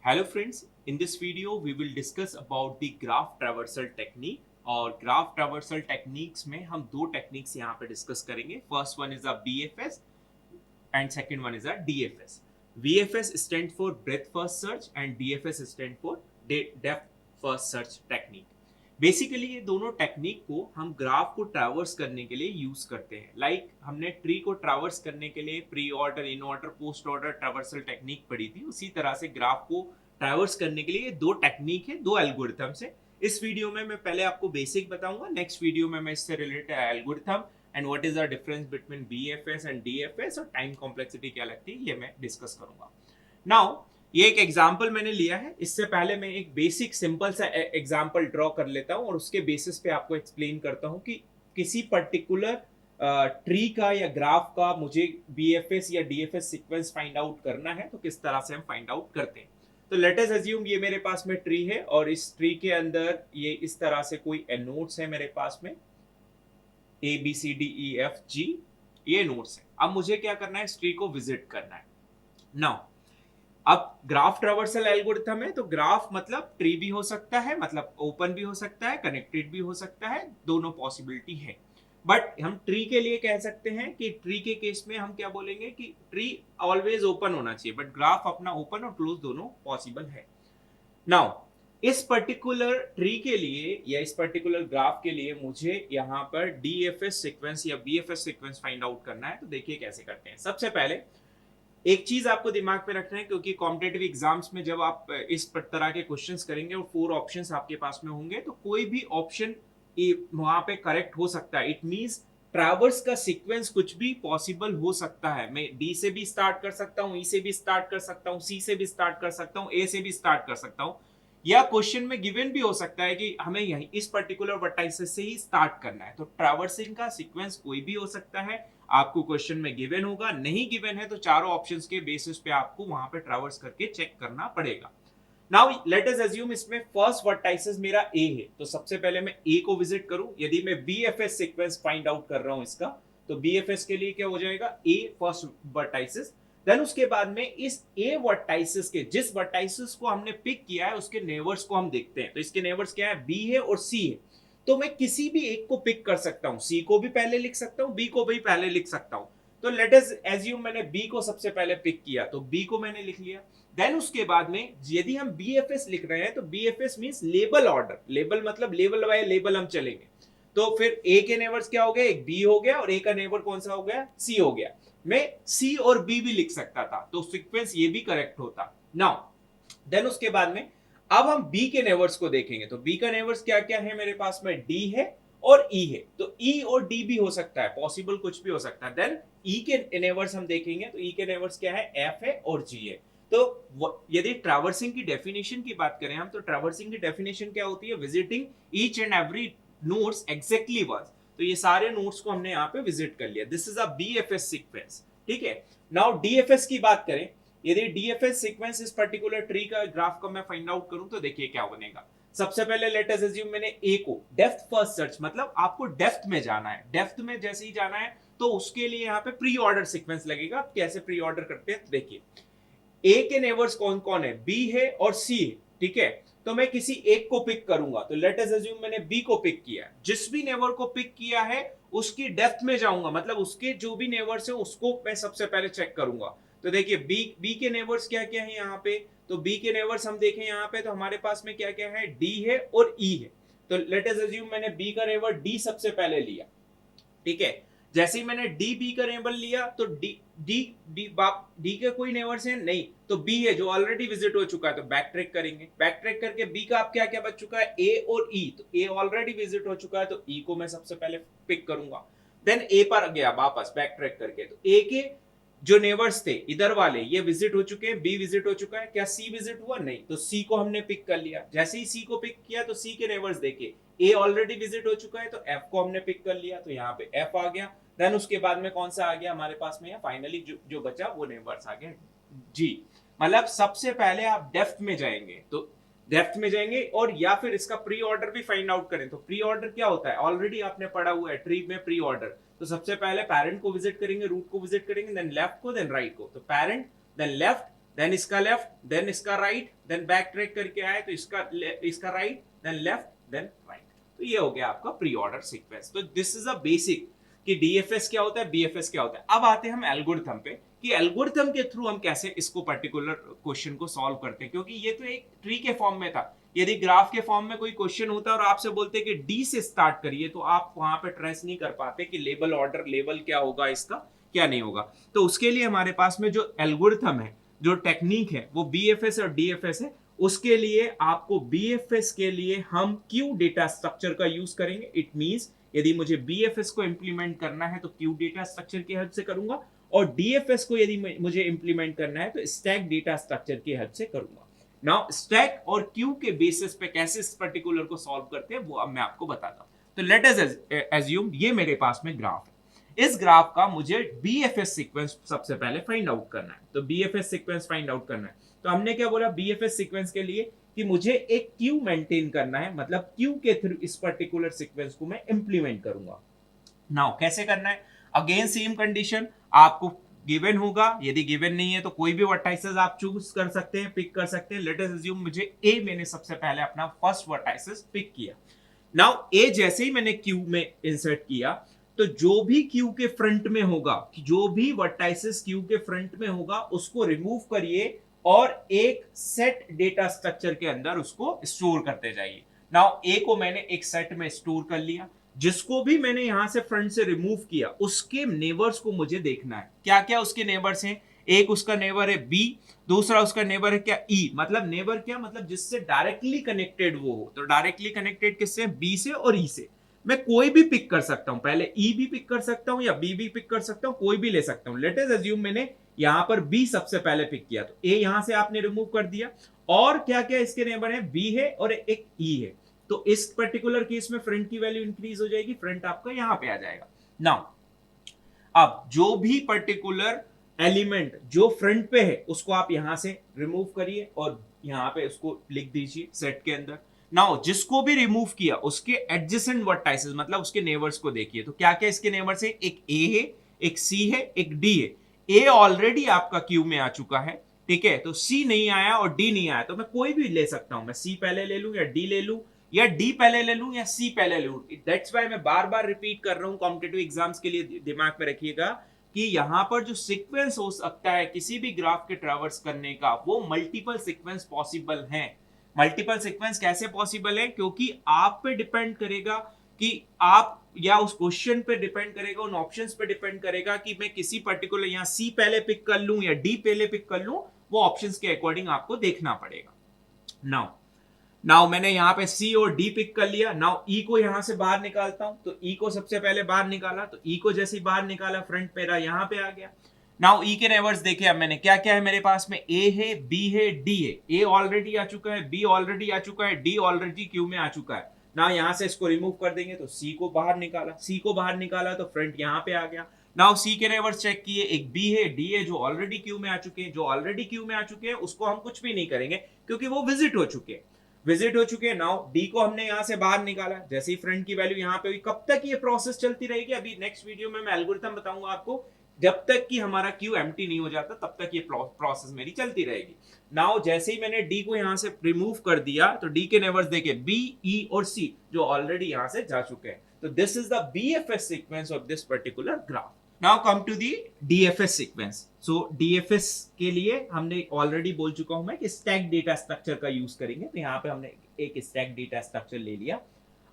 Hello friends, in this video we will discuss about the graph traversal technique और graph traversal techniques में हम दो techniques यहाँ पे डिस्कस करेंगे. First one is a BFS and second one is a DFS. VFS stand for breadth first search and DFS stand for depth first search technique. Basically ये दोनों technique को हम ग्राफ को ट्रैवर्स करने के लिए यूज करते हैं. लाइक हमने ट्री को ट्रैवर्स करने के लिए pre order, in order, post order traversal technique पढ़ी थी. उसी तरह से ग्राफ को ट्रैवर्स करने के लिए दो टेक्निक है, दो एल्गोरिथम्स है. इस वीडियो में मैं पहले आपको बेसिक बताऊंगा, नेक्स्ट वीडियो में मैं इससे related algorithm and what is the difference between BFS and DFS और टाइम कॉम्प्लेक्सिटी क्या लगती है ये मैं डिस्कस करूंगा. नाउ ये एक एग्जाम्पल मैंने लिया है. इससे पहले मैं एक बेसिक सिंपल सा एग्जाम्पल ड्रॉ कर लेता हूं और उसके बेसिस पे आपको एक्सप्लेन करता हूं कि किसी पर्टिकुलर ट्री का या ग्राफ का मुझे BFS या DFS सीक्वेंस फाइंड आउट करना है तो किस तरह से हम फाइंड आउट करते हैं. तो लेट अस अज्यूम ये मेरे पास में ट्री है और इस ट्री के अंदर ये इस तरह से कोई नोड्स है मेरे पास में ABCDEFG, ये नोड्स है. अब मुझे क्या करना है, इस ट्री को विजिट करना है. नाउ अब ग्राफ ट्रावर्सल एल्गोरिथम है तो ग्राफ मतलब ट्री भी हो सकता है, मतलब ओपन भी हो सकता है, कनेक्टेड भी हो सकता है, दोनों पॉसिबिलिटी है. बट हम ट्री के लिए कह सकते हैं कि ट्री के केस में हम क्या बोलेंगे कि ट्री ऑलवेज ओपन होना चाहिए, बट ग्राफ अपना ओपन और क्लोज दोनों पॉसिबल है. नाउ इस पर्टिकुलर ट्री के लिए या इस पर्टिकुलर ग्राफ के लिए मुझे यहाँ पर DFS सीक्वेंस या BFS सीक्वेंस फाइंड आउट करना है. तो देखिए कैसे करते हैं. सबसे पहले एक चीज आपको दिमाग में रखना है, क्योंकि कॉम्पिटेटिव एग्जाम्स में जब आप इस तरह के क्वेश्चंस करेंगे और 4 ऑप्शंस आपके पास में होंगे तो कोई भी ऑप्शन वहां पे करेक्ट हो सकता है. इट मींस ट्रैवर्स का सीक्वेंस कुछ भी पॉसिबल हो सकता है. मैं D से भी स्टार्ट कर सकता हूँ, E से भी स्टार्ट कर सकता हूँ, C से भी स्टार्ट कर सकता हूँ, A से भी स्टार्ट कर सकता हूँ, या क्वेश्चन में गिवन भी हो सकता है कि हमें यही इस पर्टिकुलर वर्टाइसेस से ही स्टार्ट करना है. तो ट्रैवर्सिंग का सीक्वेंस कोई भी हो सकता है. आपको क्वेश्चन में गिवन होगा, नहीं गिवन है तो चारों ऑप्शंस के बेसिस पे आपको वहां पे ट्रैवर्स करके चेक करना पड़ेगा. नाउ लेट अस अज्यूम इसमें फर्स्ट वर्टाइसेस मेरा A है, तो सबसे पहले मैं A को विजिट करूं. यदि मैं BFS सीक्वेंस फाइंड आउट कर रहा हूं इसका, तो BFS के लिए क्या हो जाएगा, A फर्स्ट वर्टाइसेस. देन उसके बाद में इस A वर्टाइसेस के जिस वर्टाइसेस को हमने पिक किया है उसके नेबर्स को हम देखते हैं. तो इसके नेबर्स क्या है, B है और C है. तो मैं किसी भी एक को पिक कर सकता हूं. C को भी पहले लिख सकता हूं, B को भी पहले लिख सकता हूं. तो लेट अस एज्यूम मैंने B को सबसे पहले पिक किया, तो B को मैंने लिख लिया. देन उसके बाद में यदि हम BFS लिख रहे हैं तो BFS means label order. Label मतलब लेवल बाय लेबल हम चलेंगे. तो फिर A के नेबर्स क्या हो गए, एक B हो गया और A का नेबर कौन सा हो गया, C हो गया. मैं C और B भी लिख सकता था तो सीक्वेंस ये भी करेक्ट होता. नाउ देन उसके बाद में अब हम B के नेबर्स को देखेंगे. तो B का नेबर्स क्या क्या है मेरे पास में, D है और E है. तो E और D भी हो सकता है, पॉसिबल कुछ भी हो सकता है. देन E के नेबर्स हम देखेंगे तो E के नेबर्स क्या है, F है और G है. तो यदि ट्रैवर्सिंग की डेफिनेशन की बात करें हम, तो ट्रैवर्सिंग की डेफिनेशन क्या होती है, visiting each and every nodes exactly once. तो ये सारे नोड्स को हमने यहाँ पे विजिट कर लिया. This is a BFS sequence. ठीक है. नाउ DFS की बात करें, यदि DFS सीक्वेंस इस पर्टिकुलर ट्री का ग्राफ को मैं फाइंड आउट करूं तो देखिए क्या बनेगा. सबसे पहले लेट अस अज्यूम मैंने A को डेप्थ फर्स्ट सर्च, मतलब आपको डेप्थ में जाना है. डेप्थ में जैसे ही जाना है तो उसके लिए यहाँ पे प्री ऑर्डर सीक्वेंस लगेगा. आप कैसे प्री ऑर्डर करते हैं देखिए. A के नेबर्स कौन कौन है, B है और C है. ठीक है. तो मैं किसी एक को पिक करूंगा. तो लेट अस अज्यूम मैंने B को पिक किया. जिस भी नेबर को पिक किया है उसकी डेप्थ में जाऊंगा, मतलब उसके जो भी नेबर्स है उसको मैं सबसे पहले चेक करूंगा. तो देखिए B के नेबर्स क्या क्या है यहाँ पे. तो B के नेबर्स हम देखें यहाँ पे तो हमारे पास में क्या क्या है, D है और E है. तो लेट अस अज्यूम मैंने B का नेबर D सबसे पहले लिया. ठीक है. जैसे ही मैंने डी बी का नेबर लिया तो डी के कोई नेबर्स हैं नहीं, तो बी है जो ऑलरेडी विजिट हो चुका है. तो बैक ट्रैक करेंगे. बैक ट्रैक करके बी का आप क्या क्या बच चुका है, ए और ई. तो ए ऑलरेडी विजिट हो चुका है तो ई को मैं सबसे पहले पिक करूंगा. देन ए पर गया वापस बैक ट्रैक करके. तो ए के जो नेबर्स थे इधर वाले ये विजिट हो चुके हैं, बी विजिट हो चुका है. क्या सी विजिट हुआ, नहीं. तो सी को हमने पिक कर लिया. जैसे ही सी को पिक किया तो सी के नेबर्स देखे, ए ऑलरेडी विजिट हो चुका है तो एफ को हमने पिक कर लिया. तो यहाँ पे एफ आ गया. देन उसके बाद में कौन सा आ गया हमारे पास में, फाइनली जो बचा वो नेबर्स आ गए जी. मतलब सबसे पहले आप डेप्थ में जाएंगे, तो डेप्थ में जाएंगे और या फिर इसका प्री ऑर्डर भी फाइंड आउट करें. तो प्री ऑर्डर क्या होता है, ऑलरेडी आपने पढ़ा हुआ है ट्री में प्री ऑर्डर. तो सबसे पहले पेरेंट को विजिट करेंगे, रूट को विजिट करेंगे, देन लेफ्ट को, देन राइट को. तो पेरेंट, देन लेफ्ट, देन इसका लेफ्ट, देन इसका राइट, देन बैक ट्रैक करके आए तो इसका right, then left, then right. तो ये हो गया आपका प्री ऑर्डर सीक्वेंस। तो दिस इज अ बेसिक कि डीएफएस क्या होता है, बीएफएस क्या होता है। अब आते हैं हम एल्गोरिथम पे कि एल्गोरिथम के थ्रू हम कैसे इसको पर्टिकुलर क्वेश्चन को सॉल्व करते हैं, क्योंकि ये तो एक ट्री के फॉर्म में था। यदि ग्राफ के फॉर्म में कोई क्वेश्चन होता और आपसे बोलते कि डी से स्टार्ट करिए, तो आप वहां पे ट्रेस नहीं कर पाते कि लेबल ऑर्डर लेवल क्या होगा इसका, क्या नहीं होगा। तो उसके लिए हमारे पास में जो एल्गोरिथम है, जो टेक्निक है, वो बीएफएस और डीएफएस है। उसके लिए आपको बीएफएस के लिए हम क्यू डेटा स्ट्रक्चर का यूज करेंगे। इट मींस यदि मुझे बीएफएस को इंप्लीमेंट करना है तो क्यू डेटा स्ट्रक्चर की हेल्प से करूंगा, और डीएफएस को यदि मुझे इंप्लीमेंट करना है तो स्टैक डेटा स्ट्रक्चर की हेल्प से करूंगा। नाउ स्टैक और क्यू के बेसिस पे कैसे इस पर्टिकुलर को सॉल्व करते हैं वो अब मैं आपको बताता हूं। तो लेट अस एज्यूम ये मेरे पास में ग्राफ है। इस ग्राफ का मुझे बीएफएस सीक्वेंस सबसे पहले फाइंड आउट करना है। तो बीएफएस सीक्वेंस फाइंड आउट करना है, तो हमने क्या बोला बीएफएस सीक्वेंस के लिए कि मुझे एक क्यू मेंटेन करना है, मतलब क्यू के थ्रू इस पर्टिकुलर सीक्वेंस को मैं इंप्लीमेंट करूंगा। नाउ कैसे करना है, अगेन सेम कंडीशन आपको गिवन होगा, यदि गिवन नहीं है तो कोई भी वर्टाइसेस आप चूज कर सकते हैं, पिक कर सकते हैं। लेट अस अज्यूम मुझे ए, मैंने सबसे पहले अपना फर्स्ट वर्टाइसेस पिक किया। नाउ ए जैसे ही मैंने क्यू में इंसर्ट किया, तो जो भी क्यू के फ्रंट में होगा, जो भी वर्टाइसेस क्यू के फ्रंट में होगा, उसको रिमूव करिए और एक सेट डेटा स्ट्रक्चर के अंदर उसको स्टोर करते जाइए। नाउ ए को मैंने एक सेट में स्टोर कर लिया। जिसको भी मैंने यहां से फ्रंट से रिमूव किया उसके नेबर्स को मुझे देखना है। क्या क्या उसके नेबर्स हैं, एक उसका नेबर है बी, दूसरा उसका नेबर है क्या ई। मतलब नेबर क्या, मतलब जिससे डायरेक्टली कनेक्टेड वो हो। तो डायरेक्टली कनेक्टेड किससे, बी से और ई से। मैं कोई भी पिक कर सकता हूं, पहले ई भी पिक कर सकता हूं या बी भी पिक कर सकता हूं, कोई भी ले सकता हूं। लेट अस अज्यूम मैंने यहां पर बी सबसे पहले पिक किया, तो ए यहां से आपने रिमूव कर दिया। और क्या क्या इसके नेबर है, बी है और एक ई है। तो इस पर्टिकुलर केस में फ्रंट की वैल्यू इंक्रीज हो जाएगी, फ्रंट आपका यहां पे आ जाएगा। नाउ अब जो भी पर्टिकुलर एलिमेंट जो फ्रंट पे है उसको आप यहां से रिमूव करिए और यहां पे उसको लिख दीजिए सेट के अंदर। नाउ जिसको भी रिमूव किया उसके एडजेसेंट वर्टाइसेस, मतलब उसके नेबर्स को देखिए। तो क्या क्या इसके नेबर्स है, एक ए है, एक सी है, एक डी है। ए ऑलरेडी आपका क्यू में आ चुका है, ठीक है। तो सी नहीं आया और डी नहीं आया, तो मैं कोई भी ले सकता हूं। मैं सी पहले ले लूं या डी ले लूं, या डी पहले ले लूं या सी पहले ले लूं। दैट्स व्हाई मैं बार बार रिपीट कर रहा हूं, कॉम्पिटिटिव एग्जाम्स के लिए दिमाग में रखिएगा कि यहां पर जो सीक्वेंस हो सकता है किसी भी ग्राफ के ट्रैवर्स करने का, वो मल्टीपल सीक्वेंस पॉसिबल है। मल्टीपल सीक्वेंस कैसे पॉसिबल है, क्योंकि आप पे डिपेंड करेगा कि आप, या उस क्वेश्चन पे डिपेंड करेगा, उन ऑप्शंस पे डिपेंड करेगा कि मैं किसी पर्टिकुलर यहां सी पहले पिक कर लूं या डी पहले पिक कर लूं। वो ऑप्शंस के अकॉर्डिंग आपको देखना पड़ेगा। नाउ मैंने यहां पे सी और डी पिक कर लिया। नाउ ई को यहां से बाहर निकालता हूं, तो ई को सबसे पहले बाहर निकाला, तो ई को जैसे ही बाहर निकाला फ्रंट मेरा यहां पे आ गया। नाउ ई के नेबर्स देखिए, अब मैंने क्या क्या है मेरे पास में, ए है, बी है, डी है। ए ऑलरेडी आ चुका है, बी ऑलरेडी आ चुका है, डी ऑलरेडी क्यू में आ चुका है। ना यहां से इसको रिमूव कर देंगे, तो सी को बाहर निकाला, सी को बाहर निकाला तो फ्रंट यहां पे आ गया। नाउ सी के नेबर्स चेक किए, एक बी है, डी है, जो ऑलरेडी क्यू में आ चुके हैं। जो ऑलरेडी क्यू में आ चुके हैं उसको हम कुछ भी नहीं करेंगे क्योंकि वो विजिट हो चुके हैं, विजिट हो चुके हैं। नाउ डी को हमने यहां से बाहर निकाला, जैसे ही फ्रंट की वैल्यू यहां पे हुई। कब तक ये प्रोसेस चलती रहेगी, अभी नेक्स्ट वीडियो में मैं एल्गोरिथम बताऊंगा आपको। जब तक कि हमारा क्यू एम्प्टी नहीं हो जाता तब तक ये प्रोसेस मेरी चलती रहेगी। नाउ जैसे ही मैंने डी को यहां से रिमूव कर दिया, तो डी के नेबर्स देखे बी, ई और सी, जो ऑलरेडी यहां से जा चुके हैं। तो this is the BFS sequence of this particular graph. Now come to the DFS sequence. So DFS के लिए हमने ऑलरेडी बोल चुका हूं मैं कि स्टैक डेटा स्ट्रक्चर का यूज करेंगे। तो यहां पे हमने एक स्टैक डेटा स्ट्रक्चर ले लिया।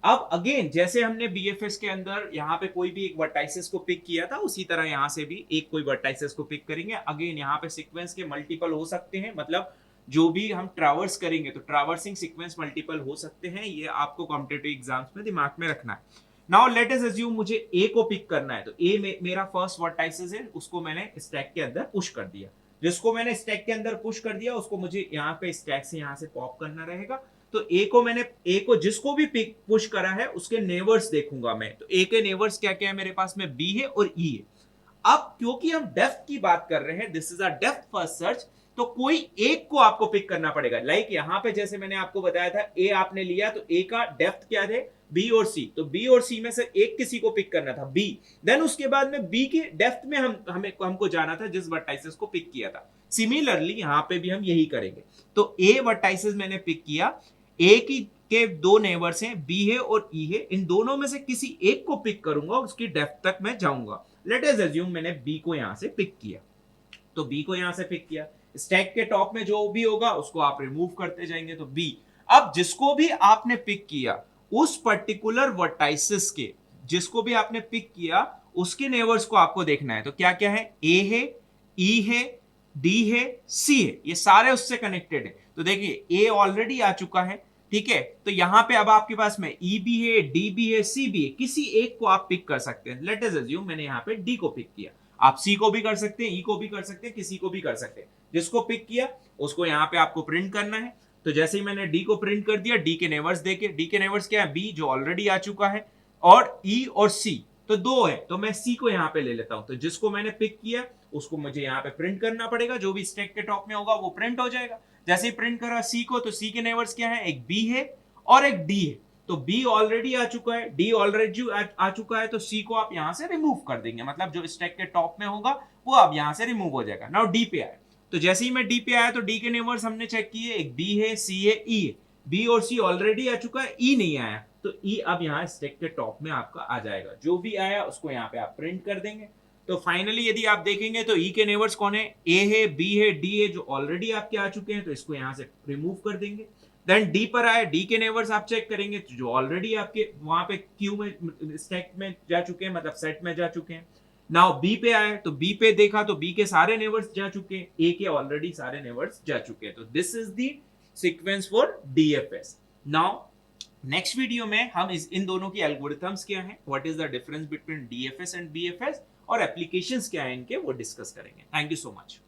अब अगेन जैसे हमने बीएफएस के अंदर यहाँ पे कोई भी एक वर्टाइसेस को पिक किया था, उसी तरह यहाँ से भी एक कोई वर्टाइसेस को पिक करेंगे। अगेन यहाँ पे सीक्वेंस के मल्टीपल हो सकते हैं, मतलब जो भी हम ट्रैवर्स करेंगे तो ट्रैवर्सिंग सीक्वेंस मल्टीपल हो सकते हैं। ये आपको कॉम्पिटिटिव एग्जाम्स में दिमाग में रखना है। नाउ लेट अस अज्यूम मुझे ए को पिक करना है, तो ए मेरा फर्स्ट वर्टाइसेस है, उसको मैंने स्टैक के अंदर पुश कर दिया। जिसको मैंने स्टैक के अंदर पुश कर दिया उसको मुझे यहाँ पे स्टैक से यहाँ से पॉप करना रहेगा। तो ए को जिसको भी पिक पुश करा है उसके नेबर्स देखूंगा मैं। तो ए के नेबर्स क्या क्या है मेरे पास में, बी है और ई है। अब क्योंकि हम डेप्थ की बात कर रहे हैं, this is a depth first search, तो कोई एक को आपको पिक करना पड़ेगा। लाइक यहां पे जैसे मैंने आपको बताया था, ए आपने लिया तो ए का डेप्थ क्या थे, बी और सी। तो बी और सी में से एक किसी को पिक करना था, बी। देन उसके बाद में बी के डेप्थ में हमको जाना था जिस वर्टाइसेस को पिक किया था। सिमिलरली यहाँ पे भी हम यही करेंगे। तो ए वर्टाइसेस मैंने पिक किया, ए की के दो नेबर्स हैं, बी है और ई है, इन दोनों में से किसी एक को पिक करूंगा और उसकी डेप्थ तक मैं जाऊंगा। लेट अस अज्यूम मैंने बी को यहां से पिक किया, तो बी को यहां से पिक किया, स्टैक के टॉप में जो भी होगा उसको आप रिमूव करते जाएंगे, तो बी। अब जिसको भी आपने पिक किया उस पर्टिकुलर वर्टाइसिस के, जिसको भी आपने पिक किया उसके नेबर्स को आपको देखना है। तो क्या क्या है, ए है, ई है, डी है, सी है, ये सारे उससे कनेक्टेड है। तो देखिए ए ऑलरेडी आ चुका है, ठीक है, तो यहां पे अब आपके पास में ई भी है, डी भी है, सी भी है, किसी एक को आप पिक कर सकते हैं। लेट अस अज्यूम मैंने यहां पे डी को पिक किया, आप सी को भी कर सकते हैं, ई को भी कर सकते हैं, किसी को भी कर सकते हैं। जिसको पिक किया उसको यहाँ पे आपको प्रिंट करना है। तो जैसे ही मैंने डी को प्रिंट कर दिया, डी के नेबर्स देखे, डी के नेबर्स क्या है, बी जो ऑलरेडी आ चुका है, और ई और सी तो दो है, तो मैं सी को यहाँ पे ले लेता हूं। तो जिसको मैंने पिक किया उसको मुझे यहाँ पे प्रिंट करना पड़ेगा, जो भी स्टैक के टॉप में होगा वो प्रिंट हो जाएगा। जैसे ही प्रिंट करा सी को, तो सी के नेबर्स क्या है, एक बी है और एक डी है। तो बी ऑलरेडी आ चुका है, डी ऑलरेडी आ चुका है, तो सी को आप यहां से रिमूव कर देंगे, मतलब जो स्टैक के टॉप में होगा वो अब यहां से रिमूव हो जाएगा। नाउ डी पे आया, तो जैसे ही मैं डी पे आया तो डी के नेबर्स हमने चेक किए, एक बी है, सी है, ई है। बी और सी ऑलरेडी आ चुका है, ई नहीं आया, तो ई अब यहाँ स्टैक के टॉप में आपका आ जाएगा। जो भी आया उसको यहाँ पे आप प्रिंट कर देंगे। तो फाइनली यदि आप देखेंगे तो ई के नेबर्स कौन है, ए है, बी है, डी है, जो ऑलरेडी आपके आ चुके हैं, तो इसको यहाँ से रिमूव कर देंगे। देन डी पर आए, डी के नेबर्स आप चेक करेंगे तो जो ऑलरेडी आपके वहां पे क्यू में स्टैक में जा चुके हैं, मतलब सेट में जा चुके हैं। नाउ बी पे आए, तो बी पे देखा तो बी के सारे नेबर्स जा चुके हैं, ए के ऑलरेडी सारे नेबर्स जा चुके हैं। तो this is the sequence for DFS. Now next video में हम इन दोनों की एल्गोरिथम्स क्या हैं, what is the difference between DFS and BFS, और एप्लीकेशंस क्या हैं इनके, वो डिस्कस करेंगे। Thank you so much.